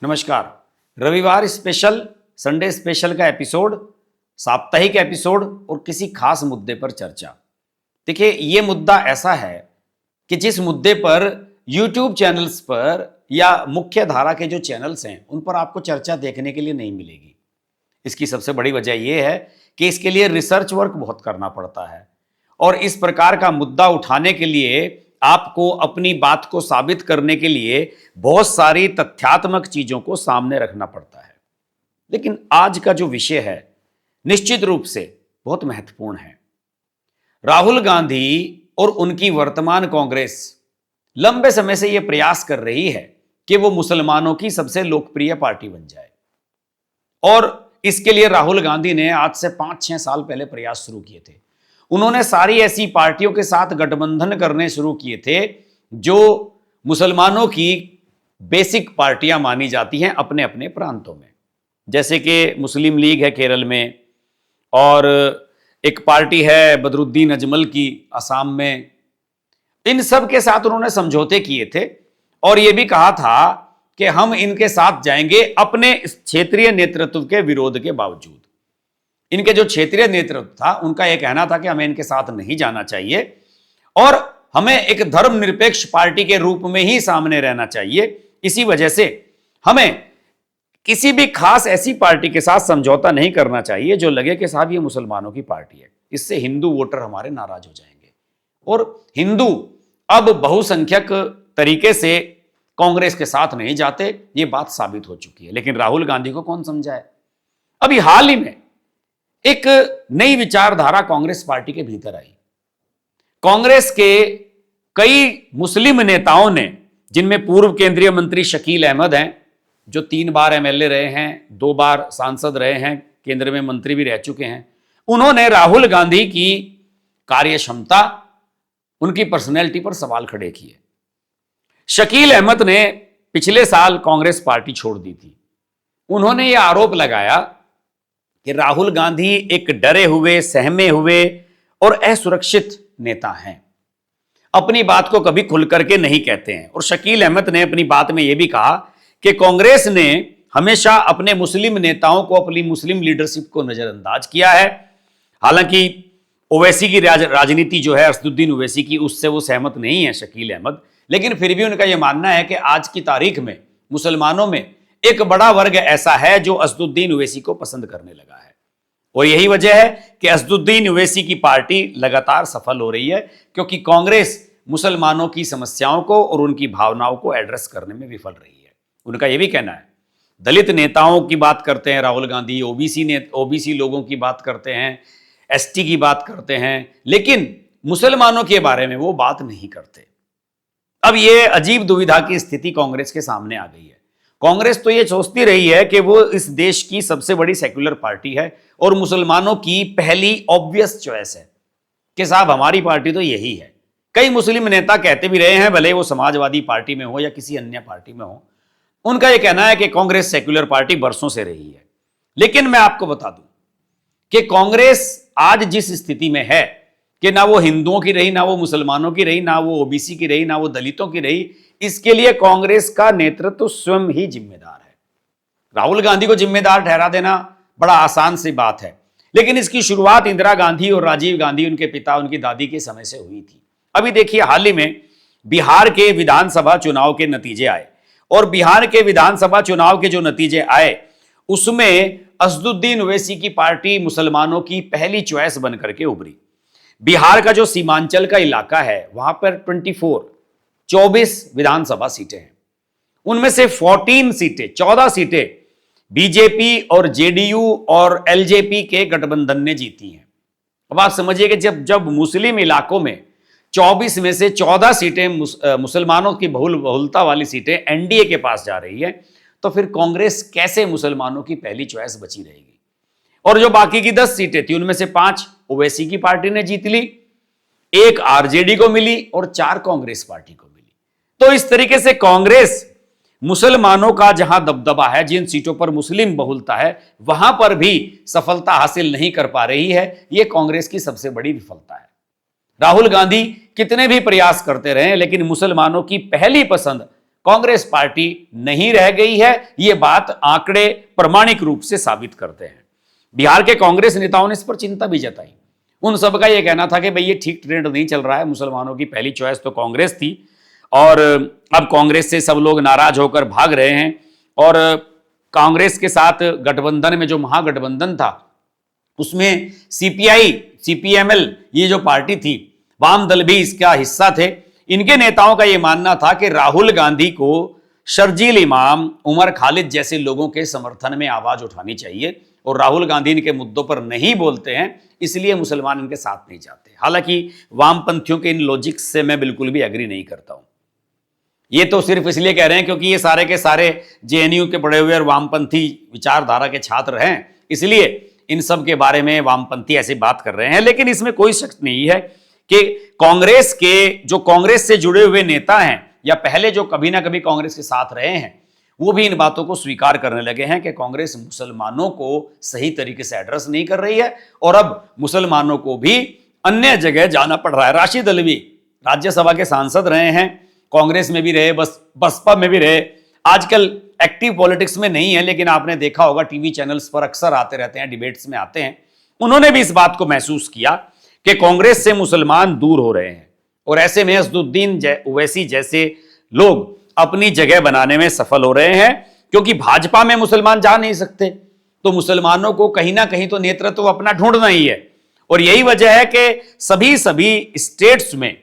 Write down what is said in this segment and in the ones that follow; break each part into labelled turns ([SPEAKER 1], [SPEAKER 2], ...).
[SPEAKER 1] नमस्कार। रविवार special, Sunday special का एपिसोड, साप्ताहिक एपिसोड और किसी खास मुद्दे पर चर्चा। देखिए, ये मुद्दा ऐसा है कि जिस मुद्दे पर YouTube चैनल्स पर या मुख्य धारा के जो चैनल्स हैं उन पर आपको चर्चा देखने के लिए नहीं मिलेगी। इसकी सबसे बड़ी वजह यह है कि इसके लिए रिसर्च वर्क बहुत करना पड़ता है और इस प्रकार का मुद्दा उठाने के लिए आपको अपनी बात को साबित करने के लिए बहुत सारी तथ्यात्मक चीजों को सामने रखना पड़ता है। लेकिन आज का जो विषय है निश्चित रूप से बहुत महत्वपूर्ण है। राहुल गांधी और उनकी वर्तमान कांग्रेस लंबे समय से यह प्रयास कर रही है कि वो मुसलमानों की सबसे लोकप्रिय पार्टी बन जाए और इसके लिए राहुल गांधी ने आज से 5-6 साल पहले प्रयास शुरू किए थे। उन्होंने सारी ऐसी पार्टियों के साथ गठबंधन करने शुरू किए थे जो मुसलमानों की बेसिक पार्टियां मानी जाती हैं अपने अपने प्रांतों में, जैसे कि मुस्लिम लीग है केरल में और एक पार्टी है बदरुद्दीन अजमल की असम में। इन सब के साथ उन्होंने समझौते किए थे और यह भी कहा था कि हम इनके साथ जाएंगे अपने क्षेत्रीय नेतृत्व के विरोध के बावजूद। इनके जो क्षेत्रीय नेतृत्व था उनका यह कहना था कि हमें इनके साथ नहीं जाना चाहिए और हमें एक धर्मनिरपेक्ष पार्टी के रूप में ही सामने रहना चाहिए। इसी वजह से हमें किसी भी खास ऐसी पार्टी के साथ समझौता नहीं करना चाहिए जो लगे कि साहब ये मुसलमानों की पार्टी है, इससे हिंदू वोटर हमारे नाराज हो जाएंगे। और हिंदू अब बहुसंख्यक तरीके से कांग्रेस के साथ नहीं जाते, ये बात साबित हो चुकी है। लेकिन राहुल गांधी को कौन समझाए? अभी हाल ही में एक नई विचारधारा कांग्रेस पार्टी के भीतर आई। कांग्रेस के कई मुस्लिम नेताओं ने, जिनमें पूर्व केंद्रीय मंत्री शकील अहमद हैं जो 3 बार एमएलए रहे हैं, 2 बार सांसद रहे हैं, केंद्र में मंत्री भी रह चुके हैं, उन्होंने राहुल गांधी की कार्यक्षमता, उनकी पर्सनैलिटी पर सवाल खड़े किए। शकील अहमद ने पिछले साल कांग्रेस पार्टी छोड़ दी थी। उन्होंने यह आरोप लगाया कि राहुल गांधी एक डरे हुए, सहमे हुए और असुरक्षित नेता हैं, अपनी बात को कभी खुल करके नहीं कहते हैं। और शकील अहमद ने अपनी बात में यह भी कहा कि कांग्रेस ने हमेशा अपने मुस्लिम नेताओं को, अपनी मुस्लिम लीडरशिप को नजरअंदाज किया है। हालांकि ओवैसी की राजनीति जो है, असदुद्दीन ओवैसी की, उससे वो सहमत नहीं है शकील अहमद, लेकिन फिर भी उनका यह मानना है कि आज की तारीख में मुसलमानों में एक बड़ा वर्ग ऐसा है जो असदुद्दीन ओवैसी को पसंद करने लगा है। और यही वजह है कि असदुद्दीन ओवैसी की पार्टी लगातार सफल हो रही है, क्योंकि कांग्रेस मुसलमानों की समस्याओं को और उनकी भावनाओं को एड्रेस करने में विफल रही है। उनका यह भी कहना है, दलित नेताओं की बात करते हैं राहुल गांधी, ओबीसी लोगों की बात करते हैं, एसटी की बात करते हैं, लेकिन मुसलमानों के बारे में वो बात नहीं करते। अब यह अजीब दुविधा की स्थिति कांग्रेस के सामने आ गई है। कांग्रेस तो ये सोचती रही है कि वो इस देश की सबसे बड़ी सेक्युलर पार्टी है और मुसलमानों की पहली ऑब्वियस चॉइस है कि साहब हमारी पार्टी तो यही है। कई मुस्लिम नेता कहते भी रहे हैं, भले वो समाजवादी पार्टी में हो या किसी अन्य पार्टी में हो, उनका यह कहना है कि कांग्रेस सेक्युलर पार्टी बरसों से रही है। लेकिन मैं आपको बता दूं कि कांग्रेस आज जिस स्थिति में है कि ना वो हिंदुओं की रही, ना वो मुसलमानों की रही, ना वो ओबीसी की रही, ना वो दलितों की रही, इसके लिए कांग्रेस का नेतृत्व स्वयं ही जिम्मेदार है। राहुल गांधी को जिम्मेदार ठहरा देना बड़ा आसान सी बात है, लेकिन इसकी शुरुआत इंदिरा गांधी और राजीव गांधी, उनके पिता, उनकी दादी के समय से हुई थी। अभी देखिए, हाल ही में बिहार के विधानसभा चुनाव के नतीजे आए और बिहार के विधानसभा चुनाव के जो नतीजे आए उसमें असदुद्दीन ओवैसी की पार्टी मुसलमानों की पहली चॉइस बनकर के उभरी। बिहार का जो सीमांचल का इलाका है वहां पर 24 विधानसभा सीटें हैं, उनमें से 14 सीटें बीजेपी और जेडीयू और एलजेपी के गठबंधन ने जीती हैं। अब आप समझिए कि जब मुस्लिम इलाकों में 24 में से 14 सीटें मुसलमानों की बहुलता वाली सीटें एनडीए के पास जा रही है, तो फिर कांग्रेस कैसे मुसलमानों की पहली चॉइस बची रहेगी? और जो बाकी की 10 सीटें थी उनमें से 5 ओवैसी की पार्टी ने जीत ली, 1 आरजेडी को मिली और 4 कांग्रेस पार्टी को मिली। तो इस तरीके से कांग्रेस मुसलमानों का जहां दबदबा है, जिन सीटों पर मुस्लिम बहुलता है, वहां पर भी सफलता हासिल नहीं कर पा रही है। यह कांग्रेस की सबसे बड़ी विफलता है। राहुल गांधी कितने भी प्रयास करते रहे, लेकिन मुसलमानों की पहली पसंद कांग्रेस पार्टी नहीं रह गई है। यह बात आंकड़े प्रमाणिक रूप से साबित करते हैं। बिहार के कांग्रेस नेताओं ने इस पर चिंता भी जताई। उन सबका यह कहना था कि भाई ये ठीक ट्रेंड नहीं चल रहा है, मुसलमानों की पहली चॉइस तो कांग्रेस थी और अब कांग्रेस से सब लोग नाराज होकर भाग रहे हैं और कांग्रेस के साथ गठबंधन में जो महागठबंधन था उसमें सीपीआई, सीपीएमएल ये जो पार्टी थी, वाम दल भी इसका हिस्सा थे। इनके नेताओं का यह मानना था कि राहुल गांधी को शर्जील इमाम, उमर खालिद जैसे लोगों के समर्थन में आवाज उठानी चाहिए और राहुल गांधी इनके मुद्दों पर नहीं बोलते हैं, इसलिए मुसलमान इनके साथ नहीं जाते। हालांकि वामपंथियों के इन लॉजिक्स से मैं बिल्कुल भी एग्री नहीं करता हूं। ये तो सिर्फ इसलिए कह रहे हैं क्योंकि ये सारे के सारे जेएनयू के पढ़े हुए और वामपंथी विचारधारा के छात्र हैं, इसलिए इन सब के बारे में वामपंथी ऐसी बात कर रहे हैं। लेकिन इसमें कोई शक नहीं है कि कांग्रेस के जो कांग्रेस से जुड़े हुए नेता हैं या पहले जो कभी ना कभी कांग्रेस के साथ रहे हैं, वो भी इन बातों को स्वीकार करने लगे हैं कि कांग्रेस मुसलमानों को सही तरीके से एड्रेस नहीं कर रही है और अब मुसलमानों को भी अन्य जगह जाना पड़ रहा है। राशिद अल्वी राज्यसभा के सांसद रहे हैं, कांग्रेस में भी रहे, बसपा में भी रहे, आजकल एक्टिव पॉलिटिक्स में नहीं है, लेकिन आपने देखा होगा टीवी चैनल्स पर अक्सर आते रहते हैं, डिबेट्स में आते हैं। उन्होंने भी इस बात को महसूस किया कि कांग्रेस से मुसलमान दूर हो रहे हैं और ऐसे में असदुद्दीन ओवैसी जैसे लोग अपनी जगह बनाने में सफल हो रहे हैं, क्योंकि भाजपा में मुसलमान जा नहीं सकते तो मुसलमानों को कहीं ना कहीं तो नेतृत्व अपना ढूंढना ही है। और यही वजह है कि सभी स्टेट्स में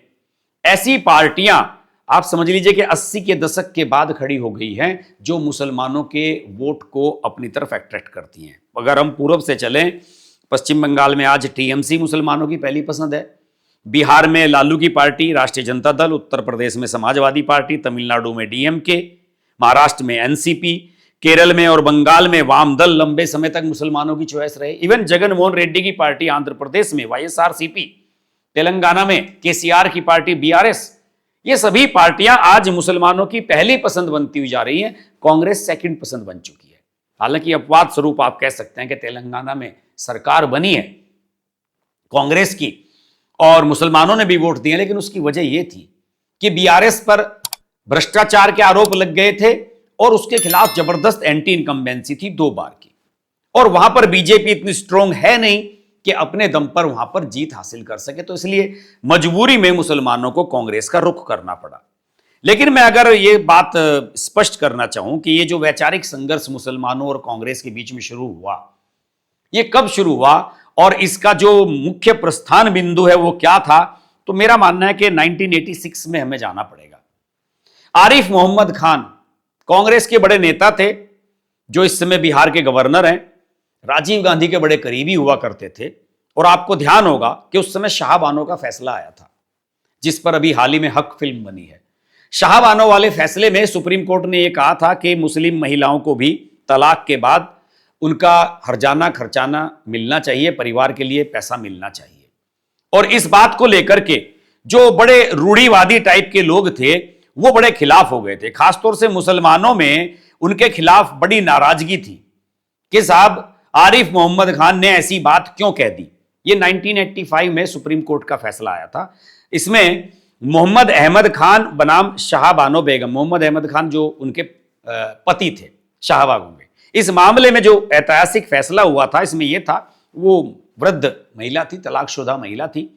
[SPEAKER 1] ऐसी पार्टियां आप समझ लीजिए कि 80 के दशक के बाद खड़ी हो गई हैं जो मुसलमानों के वोट को अपनी तरफ अट्रैक्ट करती हैं। अगर हम पूर्व से चलें, पश्चिम बंगाल में आज टीएमसी मुसलमानों की पहली पसंद है, बिहार में लालू की पार्टी राष्ट्रीय जनता दल, उत्तर प्रदेश में समाजवादी पार्टी, तमिलनाडु में डीएमके, महाराष्ट्र में एनसीपी, केरल में और बंगाल में वाम दल लंबे समय तक मुसलमानों की चॉइस रहे। इवन जगनमोहन रेड्डी की पार्टी आंध्र प्रदेश में वाईएसआरसीपी, तेलंगाना में केसीआर की पार्टी बीआरएस, ये सभी पार्टियां आज मुसलमानों की पहली पसंद बनती हुई जा रही हैं। कांग्रेस सेकंड पसंद बन चुकी है। हालांकि अपवाद स्वरूप आप कह सकते हैं कि तेलंगाना में सरकार बनी है कांग्रेस की और मुसलमानों ने भी वोट दिए, लेकिन उसकी वजह यह थी कि बीआरएस पर भ्रष्टाचार के आरोप लग गए थे और उसके खिलाफ जबरदस्त एंटी इनकम्बेंसी थी 2 बार की, और वहां पर बीजेपी इतनी स्ट्रांग है नहीं कि अपने दम पर वहां पर जीत हासिल कर सके, तो इसलिए मजबूरी में मुसलमानों को कांग्रेस का रुख करना पड़ा। लेकिन मैं अगर ये बात स्पष्ट करना चाहूं कि ये जो वैचारिक संघर्ष मुसलमानों और कांग्रेस के बीच में शुरू हुआ, ये कब शुरू हुआ और इसका जो मुख्य प्रस्थान बिंदु है वो क्या था, तो मेरा मानना है कि 1986 में हमें जाना पड़ेगा। आरिफ मोहम्मद खान कांग्रेस के बड़े नेता थे जो इस समय बिहार के गवर्नर हैं, राजीव गांधी के बड़े करीबी हुआ करते थे, और आपको ध्यान होगा कि उस समय शाहबानो का फैसला आया था जिस पर अभी हाल ही में हक फिल्म बनी है। शाहबानो वाले फैसले में सुप्रीम कोर्ट ने यह कहा था कि मुस्लिम महिलाओं को भी तलाक के बाद उनका हर्जाना खर्चाना मिलना चाहिए, परिवार के लिए पैसा मिलना चाहिए। और इस बात को लेकर के जो बड़े रूढ़िवादी टाइप के लोग थे वो बड़े खिलाफ हो गए थे। खासतौर से मुसलमानों में उनके खिलाफ बड़ी नाराजगी थी कि साहब आरिफ मोहम्मद खान ने ऐसी बात क्यों कह दी। ये 1985 में सुप्रीम कोर्ट का फैसला आया था। इसमें मोहम्मद अहमद खान बनाम शाहबानो बेगम, मोहम्मद अहमद खान जो उनके पति थे शाहबानो बेगम, इस मामले में जो ऐतिहासिक फैसला हुआ था इसमें यह था, वो वृद्ध महिला थी, तलाकशुदा महिला थी,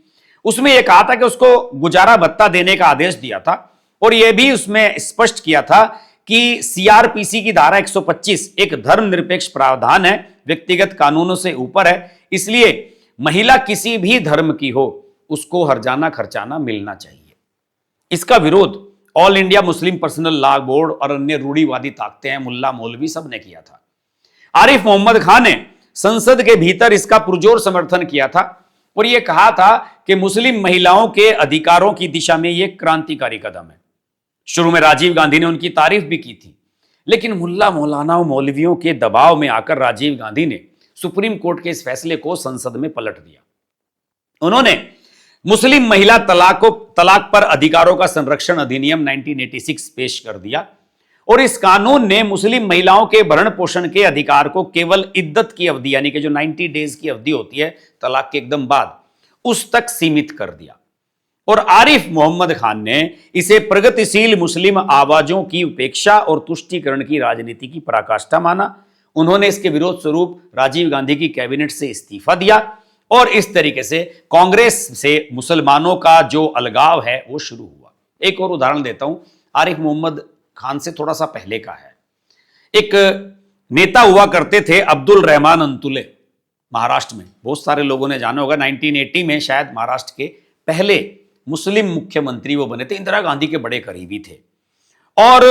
[SPEAKER 1] उसमें यह कहा था कि उसको गुजारा भत्ता देने का आदेश दिया था और यह भी उसमें स्पष्ट किया था कि सीआरपीसी की धारा 125 एक धर्मनिरपेक्ष प्रावधान है, व्यक्तिगत कानूनों से ऊपर है, इसलिए महिला किसी भी धर्म की हो उसको हर्जाना खर्चाना मिलना चाहिए। इसका विरोध all India Muslim personal law board और अन्य रूढ़िवादी ताकतें हैं, मुल्ला मौलवी सब ने किया था। आरिफ मोहम्मद खान ने संसद के भीतर इसका पुरजोर समर्थन किया था और यह कहा था कि मुस्लिम महिलाओं के अधिकारों की दिशा में यह क्रांतिकारी कदम है। शुरू में राजीव गांधी ने उनकी तारीफ भी की थी, लेकिन मुल्ला मौलाना और मौलवियों के दबाव में आकर राजीव गांधी ने सुप्रीम कोर्ट के इस फैसले को संसद में पलट दिया। उन्होंने मुस्लिम महिला तलाक पर अधिकारों का संरक्षण अधिनियम 1986 पेश कर दिया और इस कानून ने मुस्लिम महिलाओं के भरण पोषण के अधिकार को केवल इद्दत की अवधि, यानी कि जो 90 डेज की अवधि होती है तलाक के एकदम बाद, उस तक सीमित कर दिया। और आरिफ मोहम्मद खान ने इसे प्रगतिशील मुस्लिम आवाजों की उपेक्षा और तुष्टीकरण की राजनीति की पराकाष्ठा माना। उन्होंने इसके विरोध स्वरूप राजीव गांधी की कैबिनेट से इस्तीफा दिया और इस तरीके से कांग्रेस से मुसलमानों का जो अलगाव है वो शुरू हुआ। एक और उदाहरण देता हूं, आरिफ मोहम्मद खान से थोड़ा सा पहले का है। एक नेता हुआ करते थे अब्दुल रहमान अंतुले, महाराष्ट्र में, बहुत सारे लोगों ने जाना होगा। 1980 में शायद महाराष्ट्र के पहले मुस्लिम मुख्यमंत्री वो बने थे, इंदिरा गांधी के बड़े करीबी थे। और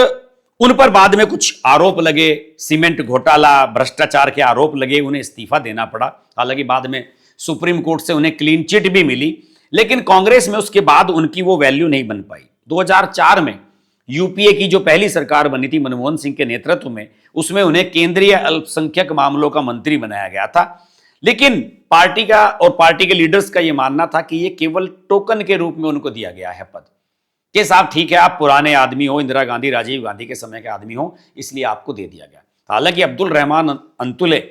[SPEAKER 1] उन पर बाद में कुछ आरोप लगे, सीमेंट घोटाला, भ्रष्टाचार के आरोप लगे, उन्हें इस्तीफा देना पड़ा। हालांकि बाद में सुप्रीम कोर्ट से उन्हें क्लीन चिट भी मिली, लेकिन कांग्रेस में उसके बाद उनकी वो वैल्यू नहीं बन पाई। 2004 में यूपीए की जो पहली सरकार बनी थी मनमोहन सिंह के नेतृत्व में, उसमें उन्हें केंद्रीय अल्पसंख्यक मामलों का मंत्री बनाया गया था। लेकिन पार्टी का और पार्टी के लीडर्स का यह मानना था कि यह केवल टोकन के रूप में उनको दिया गया है पद, कि साहब ठीक है, आप पुराने आदमी हो, इंदिरा गांधी राजीव गांधी के समय के आदमी हो, इसलिए आपको दे दिया गया। हालांकि अब्दुल रहमान अंतुले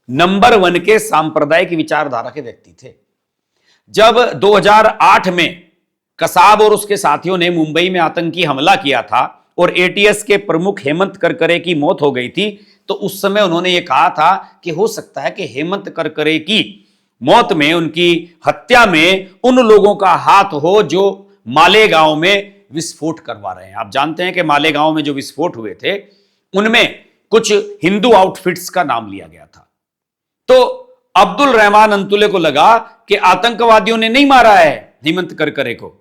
[SPEAKER 1] नंबर 1 के सांप्रदायिक विचारधारा के व्यक्ति थे। जब 2008 में कसाब और उसके साथियों ने मुंबई में आतंकी हमला किया था और एटीएस के प्रमुख हेमंत करकरे की मौत हो गई थी, तो उस समय उन्होंने यह कहा था कि हो सकता है कि हेमंत करकरे की मौत में, उनकी हत्या में उन लोगों का हाथ हो जो मालेगांव में विस्फोट करवा रहे हैं। आप जानते हैं कि मालेगांव में जो विस्फोट हुए थे उनमें कुछ हिंदू आउटफिट्स का नाम लिया गया था। तो अब्दुल रहमान अंतुले को लगा कि आतंकवादियों ने नहीं मारा है हेमंत करकरे को,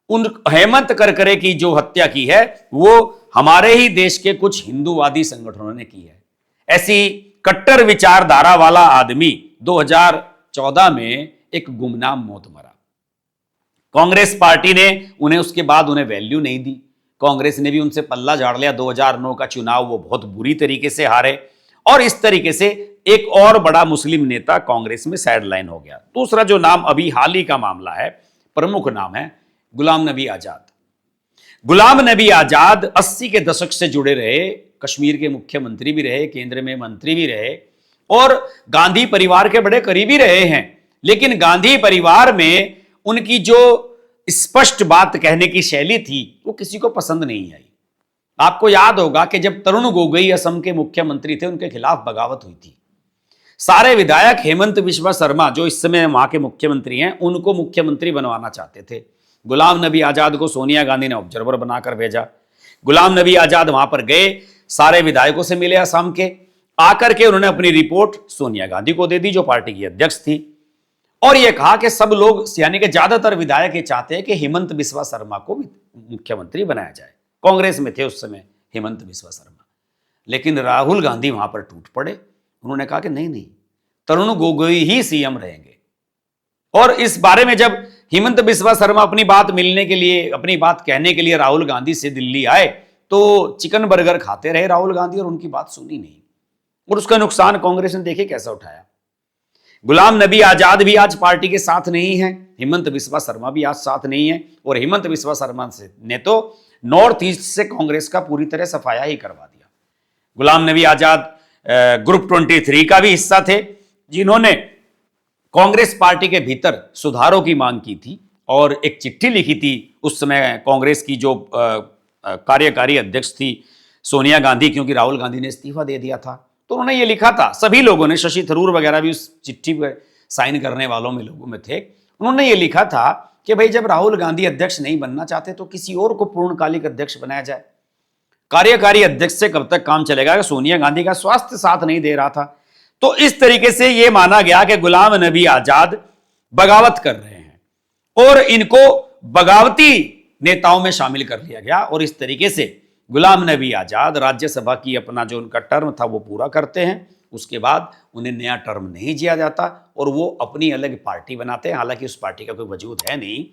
[SPEAKER 1] उन हेमंत करकरे की जो हत्या की है वो हमारे ही देश के कुछ हिंदूवादी संगठनों ने की है। ऐसी कट्टर विचारधारा वाला आदमी 2014 में एक गुमनाम मौत मरा। कांग्रेस पार्टी ने उन्हें उसके बाद उन्हें वैल्यू नहीं दी, कांग्रेस ने भी उनसे पल्ला झाड़ लिया। 2009 का चुनाव वो बहुत बुरी तरीके से हारे और इस तरीके से एक और बड़ा मुस्लिम नेता कांग्रेस में साइडलाइन हो गया। दूसरा जो नाम अभी हाल ही का मामला है, प्रमुख नाम है गुलाम नबी आजाद। गुलाम नबी आजाद 80 के दशक से जुड़े रहे, कश्मीर के मुख्यमंत्री भी रहे, केंद्र में मंत्री भी रहे और गांधी परिवार के बड़े करीबी रहे हैं। लेकिन गांधी परिवार में उनकी जो स्पष्ट बात कहने की शैली थी वो किसी को पसंद नहीं आई। आपको याद होगा कि जब तरुण गोगोई असम के मुख्यमंत्री थे, उनके खिलाफ बगावत हुई थी। सारे विधायक हेमंत बिस्वा शर्मा जो इस समय वहां के मुख्यमंत्री हैं, उनको मुख्यमंत्री बनवाना चाहते थे। गुलाम नबी आजाद को सोनिया गांधी ने ऑब्जर्वर बनाकर भेजा। गुलाम नबी आजाद वहां पर गए, सारे विधायकों से मिले असम के, आकर के उन्होंने अपनी रिपोर्ट सोनिया गांधी को दे दी जो पार्टी की अध्यक्ष थी, और यह कहा कि सब लोग यानी कि ज्यादातर विधायक ये चाहते हैं कि हेमंत बिस्वा शर्मा को मुख्यमंत्री बनाया जाए। कांग्रेस में थे उस समय हेमंत बिस्वा शर्मा, लेकिन राहुल गांधी वहां पर टूट पड़े। उन्होंने कहा कि नहीं नहीं, तरुण गोगोई ही सीएम रहेंगे। और इस बारे में जब हेमंत बिस्वा शर्मा अपनी बात मिलने के लिए, अपनी बात कहने के लिए राहुल गांधी से दिल्ली आए, तो चिकन बर्गर खाते रहे राहुल गांधी और उनकी बात सुनी नहीं। और उसका नुकसान कांग्रेस ने देखे कैसा उठाया। गुलाम नबी आजाद भी आज पार्टी के साथ नहीं है, हेमंत बिस्वा शर्मा भी आज साथ नहीं है, और हेमंत बिस्वा शर्मा ने तो नॉर्थ ईस्ट से कांग्रेस का पूरी तरह सफाया ही करवा दिया। गुलाम नबी आजाद ग्रुप 23 का भी हिस्सा थे, जिन्होंने कांग्रेस पार्टी के भीतर सुधारों की मांग की थी और एक चिट्ठी लिखी थी। उस समय कांग्रेस की जो कार्यकारी अध्यक्ष थी सोनिया गांधी, क्योंकि राहुल गांधी ने इस्तीफा दे दिया था, तो उन्होंने ये लिखा था, सभी लोगों ने, शशि थरूर वगैरह भी उस चिट्ठी पर साइन करने वालों में लोगों में थे, उन्होंने ये लिखा था कि भाई जब राहुल गांधी अध्यक्ष नहीं बनना चाहते तो किसी और को पूर्णकालिक अध्यक्ष बनाया जाए। कार्यकारी अध्यक्ष से कब तक काम चलेगा? सोनिया गांधी का स्वास्थ्य साथ नहीं दे रहा था। तो इस तरीके से यह माना गया कि गुलाम नबी आजाद बगावत कर रहे हैं और इनको बगावती नेताओं में शामिल कर लिया गया। और इस तरीके से गुलाम नबी आजाद राज्यसभा की अपना जो उनका टर्म था वो पूरा करते हैं, उसके बाद उन्हें नया टर्म नहीं दिया जाता और वो अपनी अलग पार्टी बनाते हैं। हालांकि उस पार्टी का कोई वजूद है नहीं,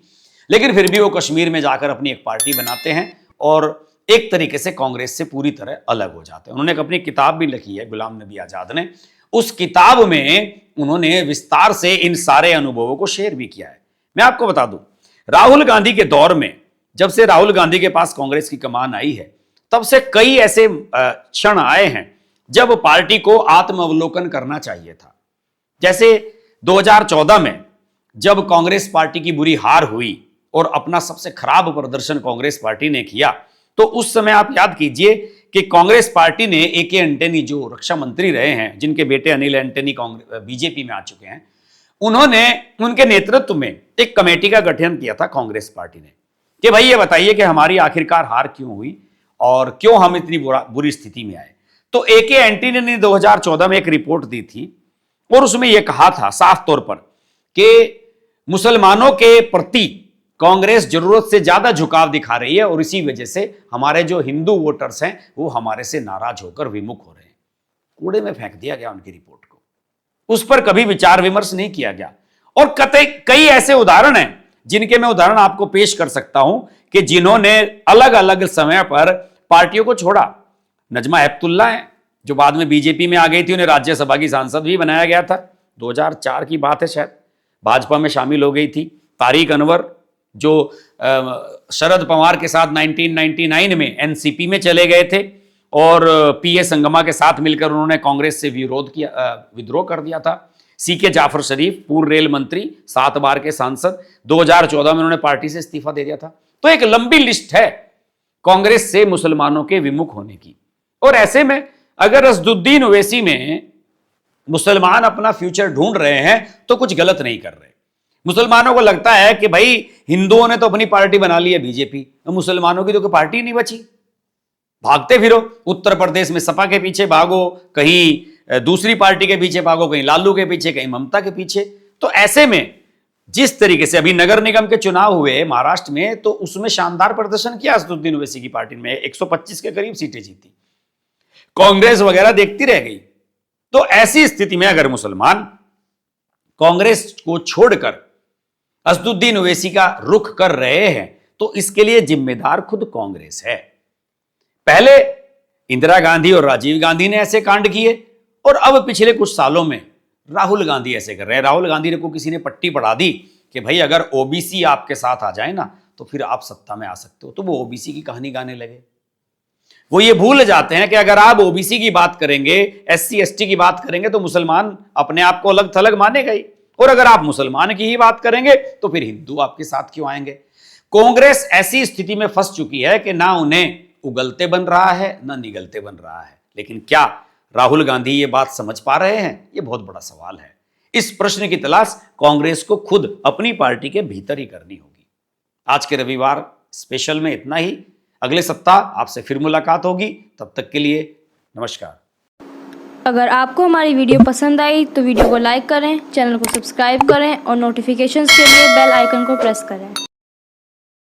[SPEAKER 1] लेकिन फिर भी वो कश्मीर में जाकर अपनी एक पार्टी बनाते हैं और एक तरीके से कांग्रेस से पूरी तरह अलग हो जाते हैं। उन्होंने एक अपनी किताब भी लिखी है गुलाम नबी आजाद ने, उस किताब में उन्होंने विस्तार से इन सारे अनुभवों को शेयर भी किया है। मैं आपको बता दूं, राहुल गांधी के दौर में, जब से राहुल गांधी के पास कांग्रेस की कमान आई है, तब से कई ऐसे क्षण आए हैं जब पार्टी को आत्मावलोकन करना चाहिए था। जैसे 2014 में जब कांग्रेस पार्टी की बुरी हार हुई और अपना सबसे खराब प्रदर्शन कांग्रेस पार्टी ने किया, तो उस समय आप याद कीजिए कि कांग्रेस पार्टी ने ए.के. एंटनी जो रक्षा मंत्री रहे हैं, जिनके बेटे अनिल एंटनी कांग्रेस बीजेपी में आ चुके हैं, उन्होंने उनके नेतृत्व में एक कमेटी का गठन किया था कांग्रेस पार्टी ने कि भाई ये बताइए कि हमारी आखिरकार हार क्यों हुई और क्यों हम इतनी बुरी स्थिति में आए। तो ए.के. एंटनी ने 2014 में एक रिपोर्ट दी थी और उसमें यह कहा था साफ तौर पर कि मुसलमानों के प्रति कांग्रेस जरूरत से ज्यादा झुकाव दिखा रही है और इसी वजह से हमारे जो हिंदू वोटर्स हैं वो हमारे से नाराज होकर विमुख हो रहे हैं। कूड़े में फेंक दिया गया उनकी रिपोर्ट को, उस पर कभी विचार विमर्श नहीं किया गया। और कई ऐसे उदाहरण हैं जिनके मैं उदाहरण आपको पेश कर सकता हूं कि जिन्होंने अलग अलग समय पर पार्टियों को छोड़ा। नजमा हेपतुल्ला है जो बाद में बीजेपी में आ गई थी, उन्हें राज्यसभा की सांसद भी बनाया गया था, 2004 की बात है शायद, भाजपा में शामिल हो गई थी। तारिक अनवर जो शरद पवार के साथ 1999 में एनसीपी में चले गए थे और पीए संगमा के साथ मिलकर उन्होंने कांग्रेस से विद्रोह कर दिया था। सीके जाफर शरीफ पूर्व रेल मंत्री, 7 बार के सांसद, 2014 में उन्होंने पार्टी से इस्तीफा दे दिया था। तो एक लंबी लिस्ट है कांग्रेस से मुसलमानों के विमुख होने की। और ऐसे में अगर असदुद्दीन ओवैसी में मुसलमान अपना फ्यूचर ढूंढ रहे हैं तो कुछ गलत नहीं कर रहे। मुसलमानों को लगता है कि भाई हिंदुओं ने तो अपनी पार्टी बना ली है बीजेपी, मुसलमानों की तो कोई पार्टी नहीं बची, भागते फिरो, उत्तर प्रदेश में सपा के पीछे भागो, कहीं दूसरी पार्टी के पीछे भागो, कहीं लालू के पीछे, कहीं ममता के पीछे। तो ऐसे में जिस तरीके से अभी नगर निगम के चुनाव हुए महाराष्ट्र में, तो उसमें शानदार प्रदर्शन किया असदुद्दीन ओवैसी की पार्टी में, 125 के करीब सीटें जीती, कांग्रेस वगैरह देखती रह गई। तो ऐसी स्थिति में अगर मुसलमान कांग्रेस को छोड़कर असदुद्दीन ओवैसी का रुख कर रहे हैं तो इसके लिए जिम्मेदार खुद कांग्रेस है। पहले इंदिरा गांधी और राजीव गांधी ने ऐसे कांड किए और अब पिछले कुछ सालों में राहुल गांधी ऐसे कर रहे हैं। राहुल गांधी को किसी ने पट्टी पढ़ा दी कि भाई अगर ओबीसी आपके साथ आ जाए ना तो फिर आप सत्ता में आ सकते हो, तो वो ओबीसी की कहानी गाने लगे। वो ये भूल जाते हैं कि अगर आप ओबीसी की बात करेंगे, एससी एसटी की बात करेंगे तो मुसलमान अपने आप को अलग थलग मानेगा ही, और अगर आप मुसलमान की ही बात करेंगे तो फिर हिंदू आपके साथ क्यों आएंगे। कांग्रेस ऐसी स्थिति में फंस चुकी है कि ना उन्हें उगलते बन रहा है ना निगलते बन रहा है। लेकिन क्या राहुल गांधी ये बात समझ पा रहे हैं? ये बहुत बड़ा सवाल है। इस प्रश्न की तलाश कांग्रेस को खुद अपनी पार्टी के भीतर ही करनी होगी। आज के रविवार स्पेशल में इतना ही। अगले सप्ताह आपसे फिर मुलाकात होगी, तब तक के लिए नमस्कार।
[SPEAKER 2] अगर आपको हमारी वीडियो पसंद आई तो वीडियो को लाइक करें, चैनल को सब्सक्राइब करें और नोटिफिकेशंस के लिए बेल आइकन को प्रेस करें।